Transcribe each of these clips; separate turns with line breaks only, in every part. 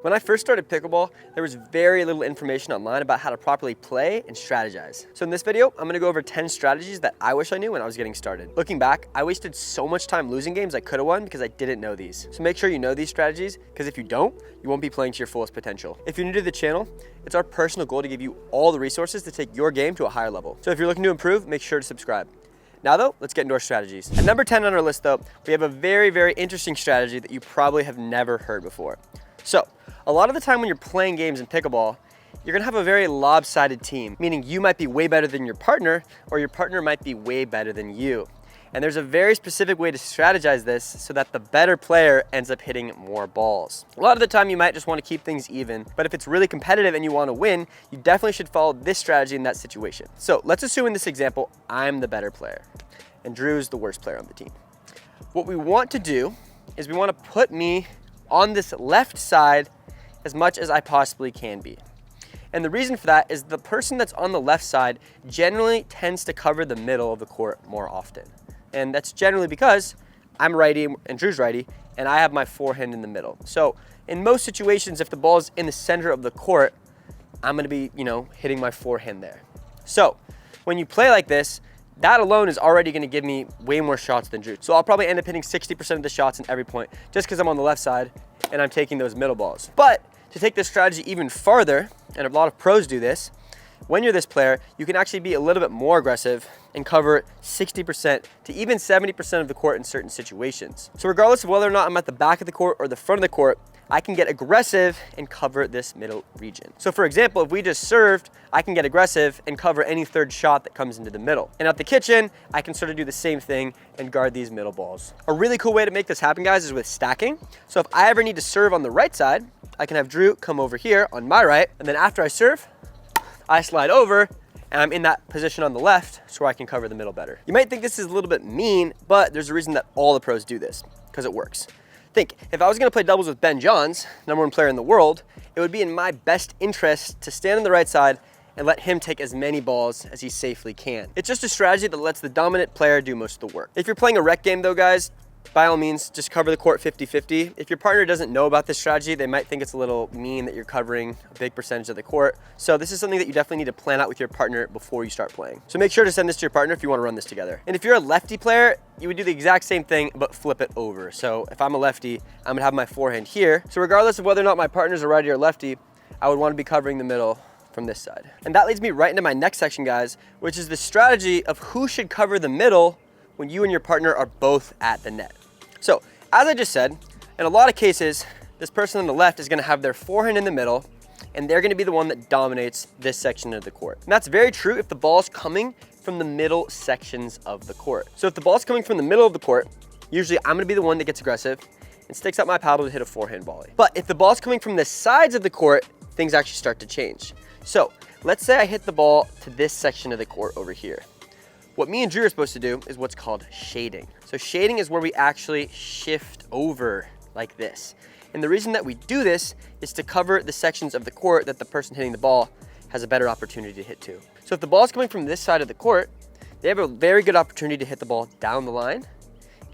When I first started pickleball, there was very little information online about how to properly play and strategize. So in this video, I'm gonna go over 10 strategies that I wish I knew when I was getting started. Looking back, I wasted so much time losing games I could have won because I didn't know these. So make sure you know these strategies, because if you don't, you won't be playing to your fullest potential. If you're new to the channel, it's our personal goal to give you all the resources to take your game to a higher level. So if you're looking to improve, make sure to subscribe. Now though, let's get into our strategies. At number 10 on our list though, we have a very, very interesting strategy that you probably have never heard before. So, a lot of the time when you're playing games in pickleball, you're gonna have a very lopsided team, meaning you might be way better than your partner, or your partner might be way better than you. And there's a very specific way to strategize this so that the better player ends up hitting more balls. A lot of the time you might just wanna keep things even, but if it's really competitive and you wanna win, you definitely should follow this strategy in that situation. So let's assume in this example, I'm the better player and Drew's the worst player on the team. What we want to do is we wanna put me on this left side as much as I possibly can be. And the reason for that is the person that's on the left side generally tends to cover the middle of the court more often. And that's generally because I'm righty and Drew's righty, and I have my forehand in the middle. So in most situations, if the ball's in the center of the court, I'm gonna be, hitting my forehand there. So when you play like this, that alone is already gonna give me way more shots than Drew. So I'll probably end up hitting 60% of the shots in every point just because I'm on the left side and I'm taking those middle balls. But to take this strategy even farther, and a lot of pros do this, when you're this player, you can actually be a little bit more aggressive and cover 60% to even 70% of the court in certain situations. So regardless of whether or not I'm at the back of the court or the front of the court, I can get aggressive and cover this middle region. So for example, if we just served, I can get aggressive and cover any third shot that comes into the middle. And at the kitchen, I can sort of do the same thing and guard these middle balls. A really cool way to make this happen, guys, is with stacking. So if I ever need to serve on the right side, I can have Drew come over here on my right, and then after I serve, I slide over, and I'm in that position on the left so I can cover the middle better. You might think this is a little bit mean, but there's a reason that all the pros do this, because it works. Think, if I was gonna play doubles with Ben Johns, #1 player in the world, it would be in my best interest to stand on the right side and let him take as many balls as he safely can. It's just a strategy that lets the dominant player do most of the work. If you're playing a rec game though, guys, by all means, just cover the court 50-50. If your partner doesn't know about this strategy, they might think it's a little mean that you're covering a big percentage of the court. So this is something that you definitely need to plan out with your partner before you start playing. So make sure to send this to your partner if you want to run this together. And if you're a lefty player, you would do the exact same thing, but flip it over. So if I'm a lefty, I'm gonna have my forehand here. So regardless of whether or not my partner's a righty or lefty, I would want to be covering the middle from this side. And that leads me right into my next section, guys, which is the strategy of who should cover the middle when you and your partner are both at the net. So, as I just said, in a lot of cases, this person on the left is gonna have their forehand in the middle, and they're gonna be the one that dominates this section of the court. And that's very true if the ball's coming from the middle sections of the court. So if the ball's coming from the middle of the court, usually I'm gonna be the one that gets aggressive and sticks out my paddle to hit a forehand volley. But if the ball's coming from the sides of the court, things actually start to change. So, let's say I hit the ball to this section of the court over here. What me and Drew are supposed to do is what's called shading. So shading is where we actually shift over like this. And the reason that we do this is to cover the sections of the court that the person hitting the ball has a better opportunity to hit to. So if the ball is coming from this side of the court, they have a very good opportunity to hit the ball down the line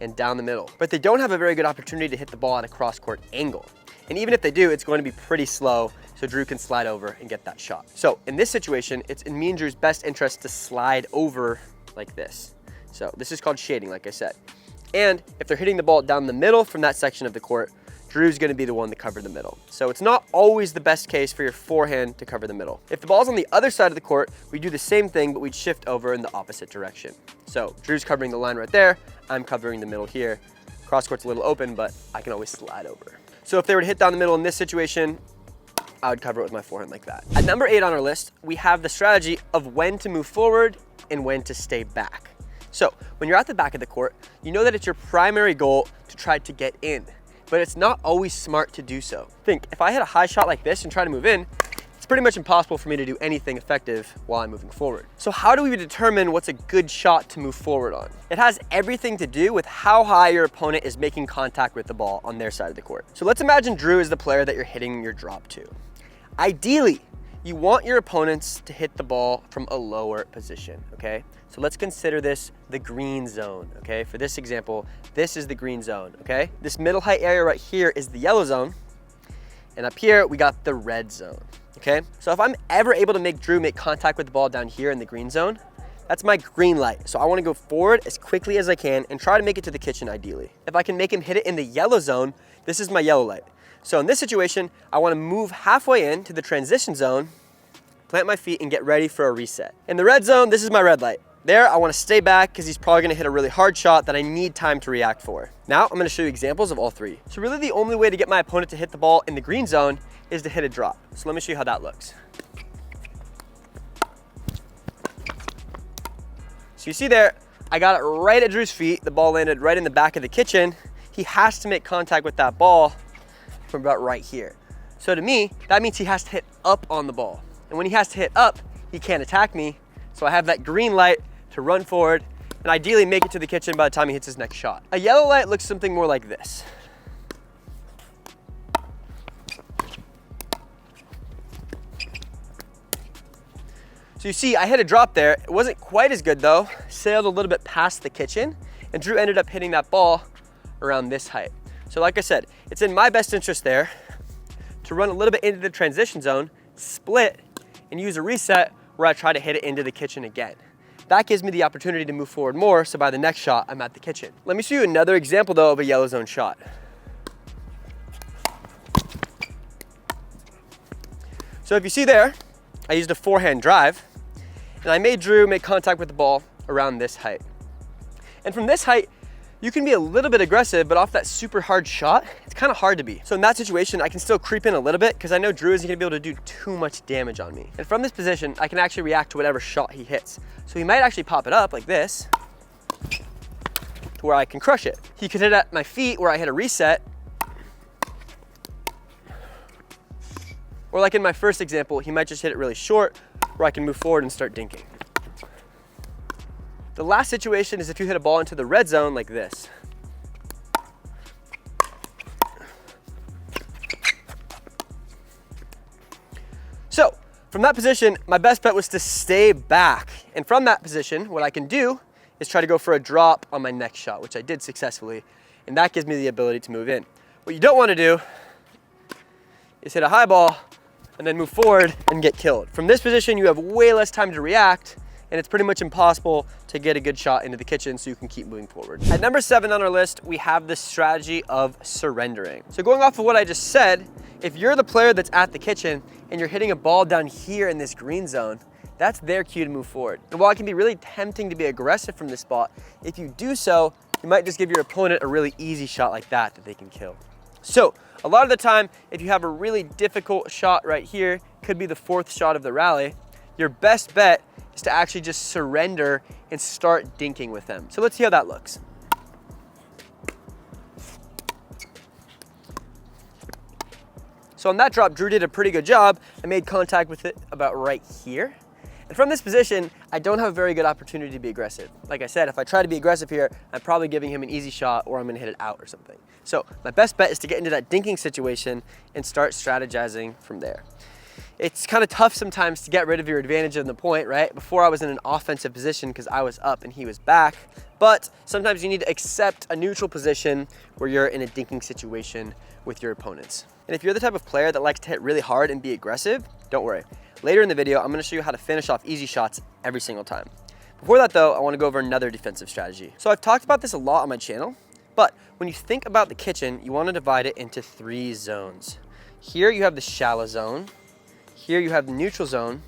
and down the middle. But they don't have a very good opportunity to hit the ball at a cross-court angle. And even if they do, it's going to be pretty slow, so Drew can slide over and get that shot. So in this situation, it's in me and Drew's best interest to slide over like this. So this is called shading, like I said. And if they're hitting the ball down the middle from that section of the court, Drew's gonna be the one to cover the middle. So it's not always the best case for your forehand to cover the middle. If the ball's on the other side of the court, we do the same thing, but we'd shift over in the opposite direction. So Drew's covering the line right there, I'm covering the middle here. Cross court's a little open, but I can always slide over. So if they were to hit down the middle in this situation, I would cover it with my forehand like that. At number 8 on our list, we have the strategy of when to move forward and when to stay back. So when you're at the back of the court, you know that it's your primary goal to try to get in, but it's not always smart to do so. Think, if I hit a high shot like this and try to move in, it's pretty much impossible for me to do anything effective while I'm moving forward. So how do we determine what's a good shot to move forward on? It has everything to do with how high your opponent is making contact with the ball on their side of the court. So let's imagine Drew is the player that you're hitting your drop to. Ideally, you want your opponents to hit the ball from a lower position, okay? So let's consider this the green zone, okay? For this example, this is the green zone, okay? This middle height area right here is the yellow zone, And up here, we got the red zone, okay? So if I'm ever able to make Drew make contact with the ball down here in the green zone, that's my green light. So I wanna go forward as quickly as I can and try to make it to the kitchen ideally. If I can make him hit it in the yellow zone, this is my yellow light. So in this situation, I wanna move halfway into the transition zone, plant my feet and get ready for a reset. In the red zone, this is my red light. There, I wanna stay back because he's probably gonna hit a really hard shot that I need time to react for. Now, I'm gonna show you examples of all three. So really the only way to get my opponent to hit the ball in the green zone is to hit a drop. So let me show you how that looks. So you see there, I got it right at Drew's feet. The ball landed right in the back of the kitchen. He has to make contact with that ball from about right here. So to me, that means he has to hit up on the ball. And when he has to hit up, he can't attack me. So I have that green light to run forward and ideally make it to the kitchen by the time he hits his next shot. A yellow light looks something more like this. So you see, I hit a drop there. It wasn't quite as good though. Sailed a little bit past the kitchen and Drew ended up hitting that ball around this height. So like I said, it's in my best interest there to run a little bit into the transition zone, split, and use a reset where I try to hit it into the kitchen again. That gives me the opportunity to move forward more, so by the next shot, I'm at the kitchen. Let me show you another example though of a yellow zone shot. So if you see there, I used a forehand drive, and I made Drew make contact with the ball around this height. And from this height, you can be a little bit aggressive, but off that super hard shot, it's kind of hard to be. So in that situation, I can still creep in a little bit because I know Drew isn't gonna be able to do too much damage on me. And from this position, I can actually react to whatever shot he hits. So he might actually pop it up like this to where I can crush it. He could hit at my feet where I hit a reset. Or like in my first example, he might just hit it really short where I can move forward and start dinking. The last situation is if you hit a ball into the red zone like this. So from that position, my best bet was to stay back. And from that position, what I can do is try to go for a drop on my next shot, which I did successfully. And that gives me the ability to move in. What you don't want to do is hit a high ball and then move forward and get killed. From this position, you have way less time to react, and it's pretty much impossible to get a good shot into the kitchen so you can keep moving forward. At number 7 on our list, we have the strategy of surrendering. So going off of what I just said, if you're the player that's at the kitchen and you're hitting a ball down here in this green zone, that's their cue to move forward. And while it can be really tempting to be aggressive from this spot, if you do so, you might just give your opponent a really easy shot like that they can kill. So a lot of the time, if you have a really difficult shot right here, could be the 4th shot of the rally, your best bet is to actually just surrender and start dinking with them. So let's see how that looks. So on that drop, Drew did a pretty good job. I made contact with it about right here. And from this position, I don't have a very good opportunity to be aggressive. Like I said, if I try to be aggressive here, I'm probably giving him an easy shot or I'm gonna hit it out or something. So my best bet is to get into that dinking situation and start strategizing from there. It's kind of tough sometimes to get rid of your advantage on the point, right? Before I was in an offensive position because I was up and he was back, but sometimes you need to accept a neutral position where you're in a dinking situation with your opponents. And if you're the type of player that likes to hit really hard and be aggressive, don't worry. Later in the video, I'm gonna show you how to finish off easy shots every single time. Before that though, I wanna go over another defensive strategy. So I've talked about this a lot on my channel, but when you think about the kitchen, you wanna divide it into 3 zones. Here you have the shallow zone, here you have the neutral zone,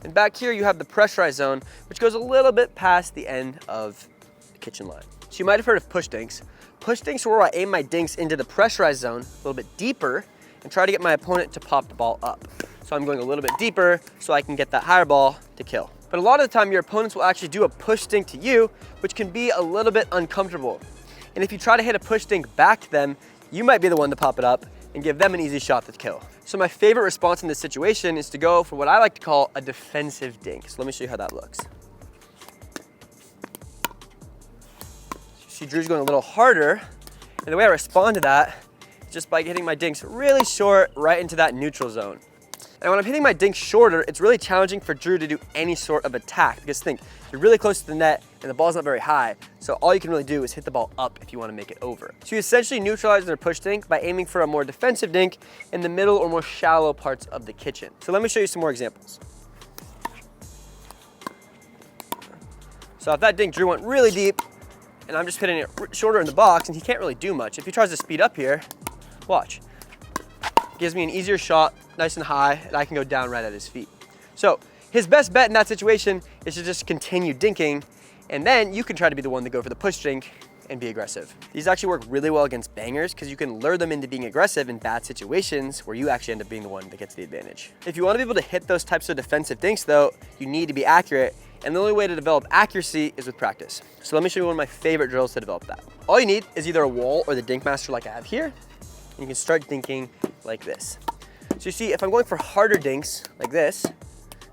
and back here you have the pressurized zone, which goes a little bit past the end of the kitchen line. So you might have heard of push dinks. Push dinks are where I aim my dinks into the pressurized zone a little bit deeper and try to get my opponent to pop the ball up. So I'm going a little bit deeper so I can get that higher ball to kill. But a lot of the time your opponents will actually do a push dink to you, which can be a little bit uncomfortable. And if you try to hit a push dink back to them, you might be the one to pop it up and give them an easy shot to kill. So my favorite response in this situation is to go for what I like to call a defensive dink. So let me show you how that looks. See, Drew's going a little harder, and the way I respond to that is just by hitting my dinks really short right into that neutral zone. And when I'm hitting my dink shorter, it's really challenging for Drew to do any sort of attack, because think, you're really close to the net and the ball's not very high, so all you can really do is hit the ball up if you want to make it over. So you essentially neutralize their push dink by aiming for a more defensive dink in the middle or more shallow parts of the kitchen. So let me show you some more examples. So if that dink Drew went really deep, and I'm just hitting it shorter in the box, and he can't really do much. If he tries to speed up here, watch. Gives me an easier shot, nice and high, and I can go down right at his feet. So his best bet in that situation is to just continue dinking, and then you can try to be the one to go for the push dink and be aggressive. These actually work really well against bangers because you can lure them into being aggressive in bad situations where you actually end up being the one that gets the advantage. If you want to be able to hit those types of defensive dinks though, you need to be accurate, and the only way to develop accuracy is with practice. So let me show you one of my favorite drills to develop that. All you need is either a wall or the dink master like I have here, and you can start dinking like this. So you see, if I'm going for harder dinks like this,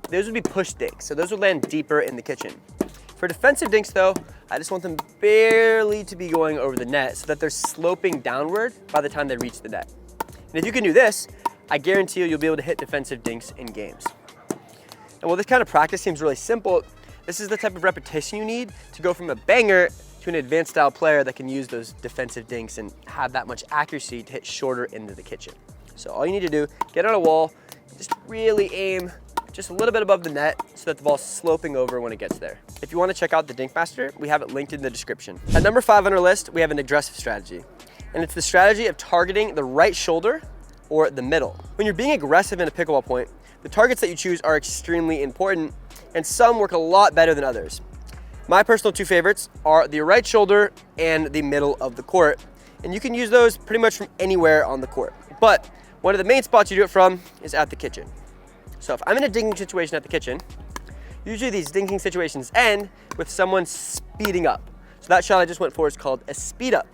those would be push dinks. So those would land deeper in the kitchen. For defensive dinks though, I just want them barely to be going over the net so that they're sloping downward by the time they reach the net. And if you can do this, I guarantee you'll be able to hit defensive dinks in games. And while this kind of practice seems really simple, this is the type of repetition you need to go from a banger to an advanced style player that can use those defensive dinks and have that much accuracy to hit shorter into the kitchen. So all you need to do, get on a wall, just really aim just a little bit above the net so that the ball's sloping over when it gets there. If you want to check out the Dink Master, we have it linked in the description. At number 5 on our list, we have an aggressive strategy. And it's the strategy of targeting the right shoulder or the middle. When you're being aggressive in a pickleball point, the targets that you choose are extremely important, and some work a lot better than others. My personal 2 favorites are the right shoulder and the middle of the court. And you can use those pretty much from anywhere on the court. But one of the main spots you do it from is at the kitchen. So if I'm in a dinking situation at the kitchen, usually these dinking situations end with someone speeding up. So that shot I just went for is called a speed up.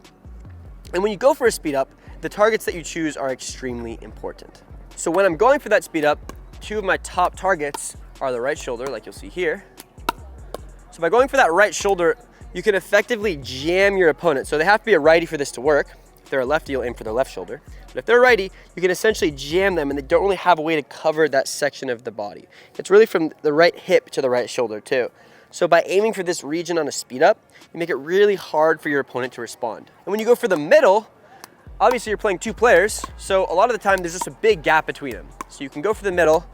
And when you go for a speed up, the targets that you choose are extremely important. So when I'm going for that speed up, 2 of my top targets are the right shoulder, like you'll see here. So by going for that right shoulder, you can effectively jam your opponent. So they have to be a righty for this to work. If they're a lefty, you'll aim for their left shoulder. But if they're a righty, you can essentially jam them, and they don't really have a way to cover that section of the body. It's really from the right hip to the right shoulder too. So by aiming for this region on a speed up, you make it really hard for your opponent to respond. And when you go for the middle, obviously you're playing 2 players, so a lot of the time there's just a big gap between them. So you can go for the middle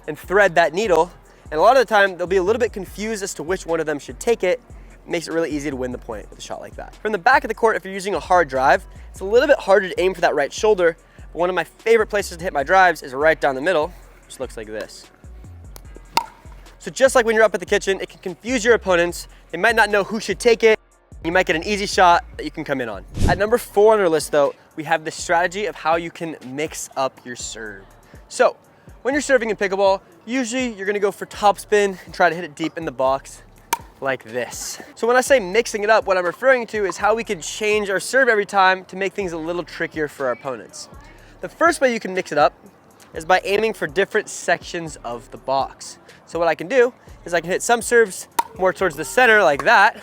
and thread that needle, and a lot of the time they'll be a little bit confused as to which one of them should take it. It makes it really easy to win the point with a shot like that. From the back of the court, if you're using a hard drive, it's a little bit harder to aim for that right shoulder, but one of my favorite places to hit my drives is right down the middle, which looks like this. So just like when you're up at the kitchen, it can confuse your opponents. They might not know who should take it. You might get an easy shot that you can come in on. At number 4 on our list though, we have the strategy of how you can mix up your serve. So when you're serving in pickleball, usually you're gonna go for topspin and try to hit it deep in the box like this. So when I say mixing it up, what I'm referring to is how we can change our serve every time to make things a little trickier for our opponents. The first way you can mix it up is by aiming for different sections of the box. So what I can do is I can hit some serves more towards the center like that,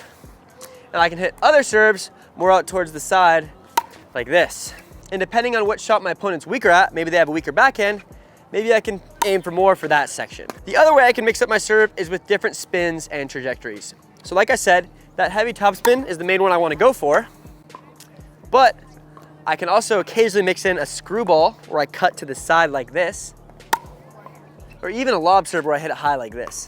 and I can hit other serves more out towards the side like this. And depending on what shot my opponent's weaker at, maybe they have a weaker backhand, maybe I can aim for more for that section. The other way I can mix up my serve is with different spins and trajectories. So like I said, that heavy topspin is the main one I want to go for, but I can also occasionally mix in a screwball where I cut to the side like this, or even a lob serve where I hit it high like this.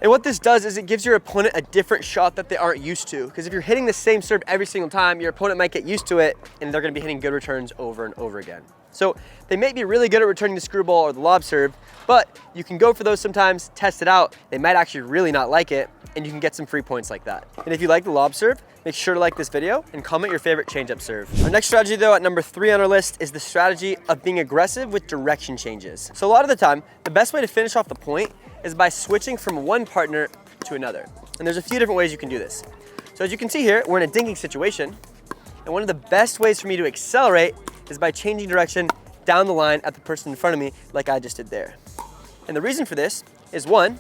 And what this does is it gives your opponent a different shot that they aren't used to. Because if you're hitting the same serve every single time, your opponent might get used to it and they're gonna be hitting good returns over and over again. So they may be really good at returning the screwball or the lob serve, but you can go for those sometimes, test it out. They might actually really not like it, and you can get some free points like that. And if you like the lob serve, make sure to like this video and comment your favorite change-up serve. Our next strategy though, at number 3 on our list, is the strategy of being aggressive with direction changes. So a lot of the time, the best way to finish off the point is by switching from one partner to another. And there's a few different ways you can do this. So as you can see here, we're in a dinking situation, and one of the best ways for me to accelerate is by changing direction down the line at the person in front of me like I just did there. And the reason for this is, one,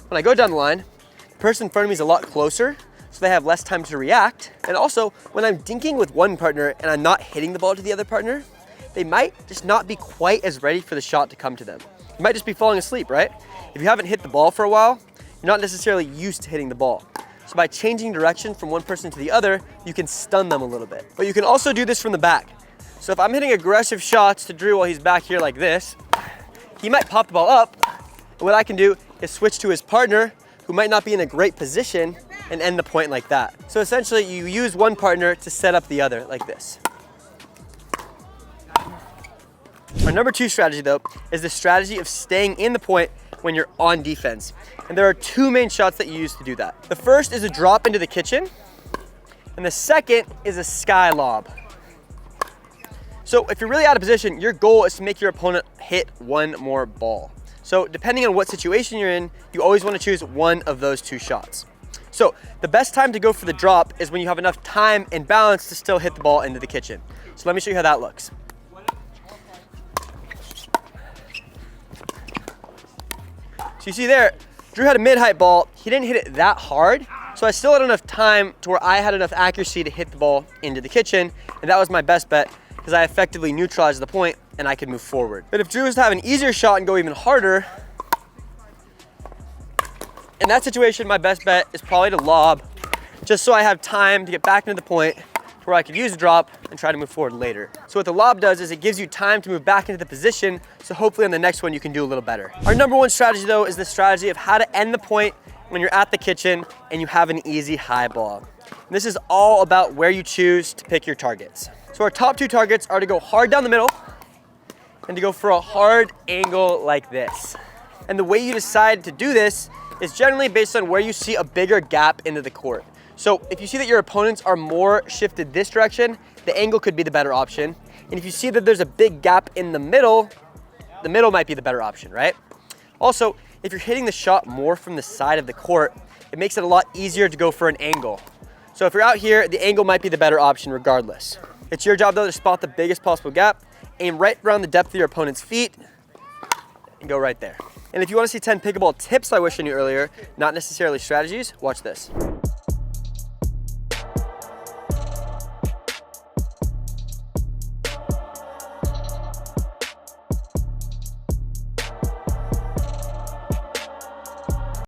when I go down the line, the person in front of me is a lot closer, so they have less time to react. And also, when I'm dinking with one partner and I'm not hitting the ball to the other partner, they might just not be quite as ready for the shot to come to them. You might just be falling asleep, right? If you haven't hit the ball for a while, you're not necessarily used to hitting the ball. So by changing direction from one person to the other, you can stun them a little bit. But you can also do this from the back. So if I'm hitting aggressive shots to Drew while he's back here like this, he might pop the ball up. And what I can do is switch to his partner who might not be in a great position and end the point like that. So essentially you use one partner to set up the other like this. Our number 2 strategy though is the strategy of staying in the point when you're on defense. And there are 2 main shots that you use to do that. The first is a drop into the kitchen, and the second is a sky lob. So if you're really out of position, your goal is to make your opponent hit one more ball. So depending on what situation you're in, you always want to choose one of those 2 shots. So the best time to go for the drop is when you have enough time and balance to still hit the ball into the kitchen. So let me show you how that looks. So you see there, Drew had a mid-height ball. He didn't hit it that hard, so I still had enough time to where I had enough accuracy to hit the ball into the kitchen, and that was my best bet because I effectively neutralized the point and I could move forward. But if Drew was to have an easier shot and go even harder, in that situation, my best bet is probably to lob, just so I have time to get back into the point where I could use a drop and try to move forward later. So what the lob does is it gives you time to move back into the position, so hopefully on the next one you can do a little better. Our number 1 strategy though is the strategy of how to end the point when you're at the kitchen and you have an easy high ball. And this is all about where you choose to pick your targets. So our top 2 targets are to go hard down the middle and to go for a hard angle like this. And the way you decide to do this is generally based on where you see a bigger gap into the court. So if you see that your opponents are more shifted this direction, the angle could be the better option. And if you see that there's a big gap in the middle might be the better option, right? Also, if you're hitting the shot more from the side of the court, it makes it a lot easier to go for an angle. So if you're out here, the angle might be the better option regardless. It's your job though to spot the biggest possible gap, aim right around the depth of your opponent's feet, and go right there. And if you want to see 10 pickleball tips I wish I knew earlier, not necessarily strategies, watch this.